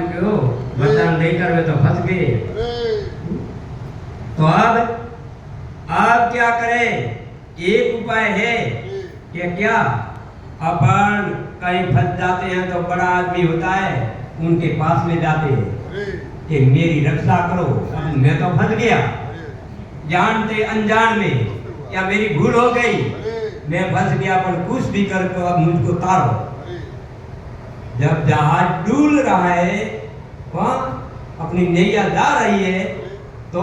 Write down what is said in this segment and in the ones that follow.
क्यों वरदान देकर वे तो फंस गए। तो अब क्या करें? एक उपाय है कि क्या अपन कहीं फंस जाते हैं तो बड़ा आदमी होता है उनके पास में जाते हैं कि मेरी रक्षा करो, अब मैं तो फंस गया जानते अनजान में, या मेरी भूल हो गई, मैं फंस गया, पर कुछ भी करके अब मुझको तारो। जब जहाज डूल रहा है वहां अपनी नैया जा रही है तो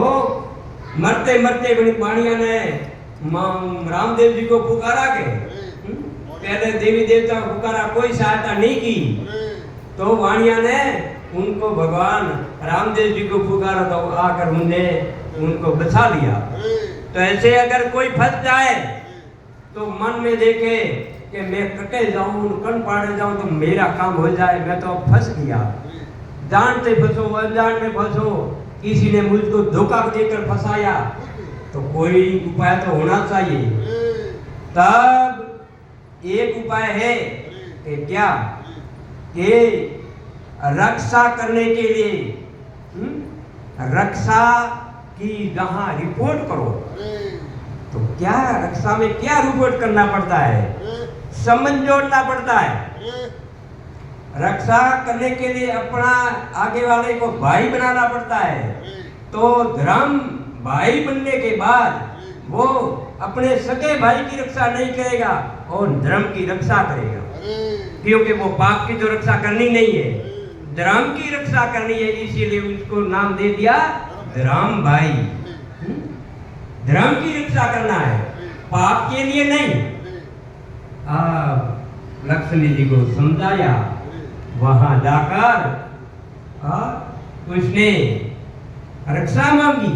मरते मरते बड़ी पानिया ने रामदेव जी को पुकारा के पहले देवी देवता को पुकारा, कोई सहायता नहीं की, तो वाणिया ने उनको भगवान रामदेव जी को पुकारा तो आकर उनको बचा लिया। तो ऐसे अगर कोई फंस जाए तो मन में देखे कि मैं कटे जाऊं, कण पाड़े जाऊं तो मेरा काम हो जाए, मैं तो फंस गया। जानते फंसो अनजान में फंसो, किसी ने मुझको धोखा देकर फंसाया, तो कोई उपाय तो होना चाहिए। तब एक उपाय है कि क्या कि रक्षा करने के लिए रक्षा की जहां रिपोर्ट करो। तो क्या रक्षा में क्या रिपोर्ट करना पड़ता है? संबंध जोड़ना पड़ता है। रक्षा करने के लिए अपना आगे वाले को भाई बनाना पड़ता है। तो धर्म भाई बनने के बाद वो अपने सगे भाई की रक्षा नहीं करेगा और धर्म की रक्षा करेगा, क्योंकि वो पाप की तो रक्षा करनी नहीं है, धर्म की रक्षा करनी है। इसीलिए उसको नाम दे दिया धर्म भाई। धर्म की रक्षा करना है, पाप के लिए नहीं। लक्ष्मी जी को समझाया, वहां जाकर उसने रक्षा मांगी,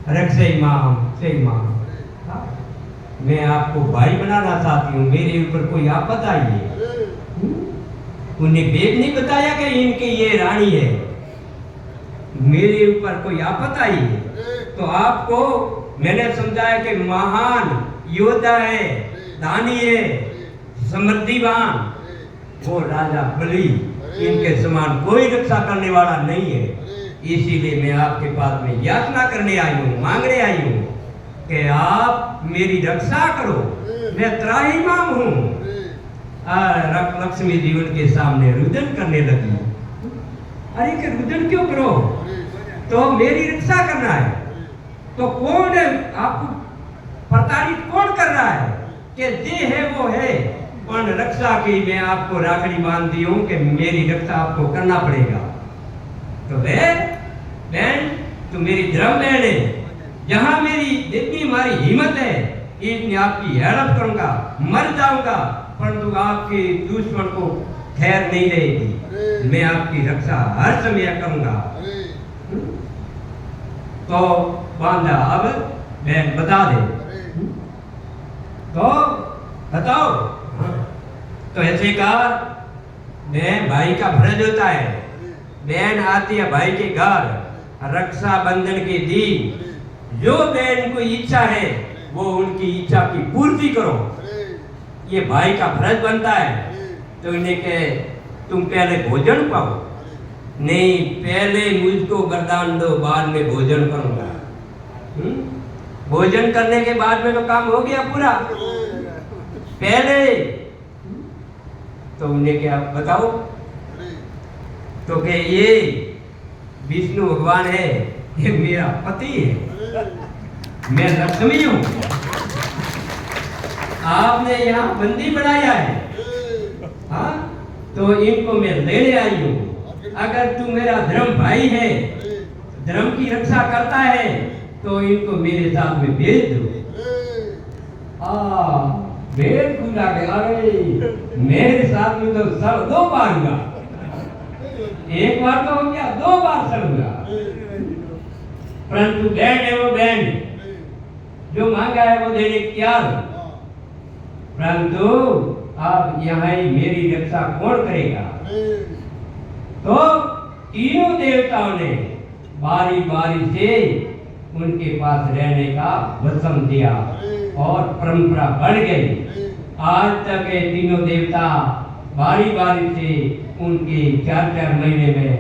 रक्षे माम सही माम, मैं आपको भाई बनाना चाहती हूँ, मेरे ऊपर कोई आपत आई है। उन्हें वेद नहीं बताया कि इनके ये रानी है, मेरे ऊपर कोई आपत आई है। तो आपको मैंने समझाया कि महान योद्धा है, दानी है, समृद्धिवान, वो राजा बलि, इनके समान कोई रक्षा करने वाला नहीं है। इसीलिए मैं आपके पास में याचना करने आई हूँ, मांगने आई हूँ कि आप मेरी रक्षा करो, मैं त्राहिमाम हूँ। लक्ष्मी जी उनके सामने रुदन करने लगी। अरे कि रुदन क्यों करो? तो मेरी रक्षा करना है। तो कौन है आपको प्रताड़ित कौन कर रहा है? कि जे है वो है, पर रक्षा की मैं आपको राखड़ी बांध दी हूं कि मेरी रक्षा आपको करना पड़ेगा। तो बहन तो मेरी धर्म बहन है, जहां मेरी जितनी हमारी हिम्मत है इतनी आपकी हेल्प करूंगा, मर जाऊंगा परंतु आपके दुश्मन को खैर नहीं रहेगी, मैं आपकी रक्षा हर समय करूंगा। तो बांधा, अब बहन बता दे, तो बताओ। तो ऐसे कहा, बहन भाई का फर्ज होता है, बहन आती है भाई के घर रक्षा बंधन के दिन, जो बहन को इच्छा है वो उनकी इच्छा की पूर्ति करो, ये भाई का फर्ज बनता है। तो इन्हें कहे तुम पहले भोजन पाओ, नहीं पहले मुझको वरदान दो, बाद में भोजन करूंगा। भोजन करने के बाद में तो काम हो गया पूरा, पहले तो उन्हें क्या बताओ? तो कि ये विष्णु भगवान है, ये मेरा पति है, मैं लक्ष्मी हूं, आपने यहाँ बंदी बनाया है, हाँ तो इनको मैं लेने आई हूँ। अगर तू मेरा धर्म भाई है, धर्म की रक्षा करता है, तो इनको मेरे साथ में भेज दो। भेज दूंगा, अरे मेरे साथ में तो सर दो बार हुआ, एक बार तो हो गया, दो बार सर हुआ, परंतु बहन है वो बहन, जो मांगा है वो देने की तैयार, परंतु अब यहाँ ही मेरी रक्षा कौन करेगा? तो तीनों देवताओं ने बारी बारी से उनके पास रहने का वचन दिया और परंपरा बढ़ गई। आज तक ये तीनों देवता बारी बारी से उनके 4-4 महीने में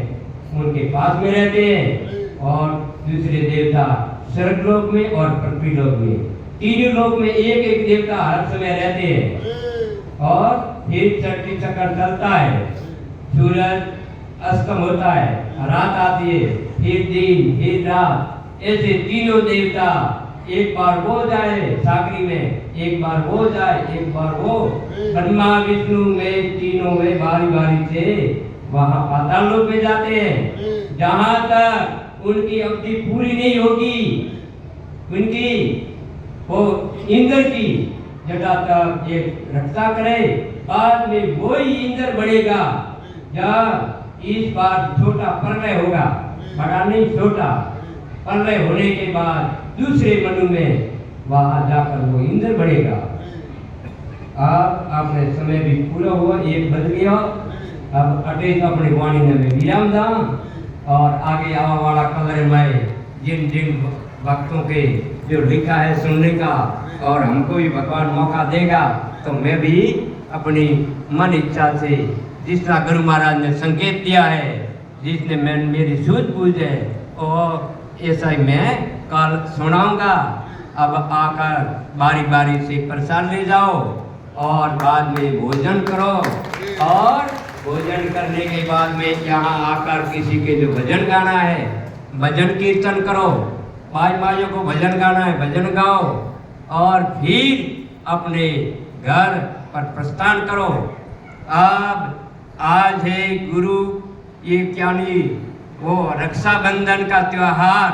उनके पास में रहते हैं। और दूसरे देवता स्वर्गलोक में और पृथ्वीलोक में, तीनों लोक में एक एक देवता हर समय रहते हैं। और फिर छठी चक्कर चलता है, सूरज अस्तम होता है, रात आती है, फिर दिन फिर रात, ऐसे तीनों देवता एक बार वो जाए सागरी में, एक बार वो जाए, एक बार वो, ब्रह्मा विष्णु में तीनों में बारी बारी से वहां पाताल लोक में जाते हैं। जहां तक उनकी अवधि पूरी नहीं होगी, उनकी वो इंद्र की जटा तक एक रक्षा करे, बाद में वही इंद्र बढ़ेगा। जब इस बार छोटा प्रलय होगा, बड़ा नहीं छोटा प्रलय होने के बाद दूसरे मनु में वहां जाकर वो इंद्र बढ़ेगा। अब आपने समय भी पूरा हुआ, एक बज गया। अब अटेज अपनी वाणी में विराम दाम और आगे आवा वाला कलर में जिन जिन भक्तों के जो लिखा है सुनने का, और हमको भी भगवान मौका देगा तो मैं भी अपनी मन इच्छा से जिसका गुरु महाराज ने संकेत दिया है, जिसने मैं मेरी सूझबूझ है, और ऐसा ही मैं कल सुनाऊंगा। अब आकर बारी बारी से प्रसाद ले जाओ और बाद में भोजन करो, और भोजन करने के बाद में यहाँ आकर किसी के जो भजन गाना है भजन कीर्तन करो, पाँच माइयों को भजन गाना है भजन गाओ, और फिर अपने घर पर प्रस्थान करो। अब आज है गुरु ये क्या नहीं वो रक्षाबंधन का त्योहार।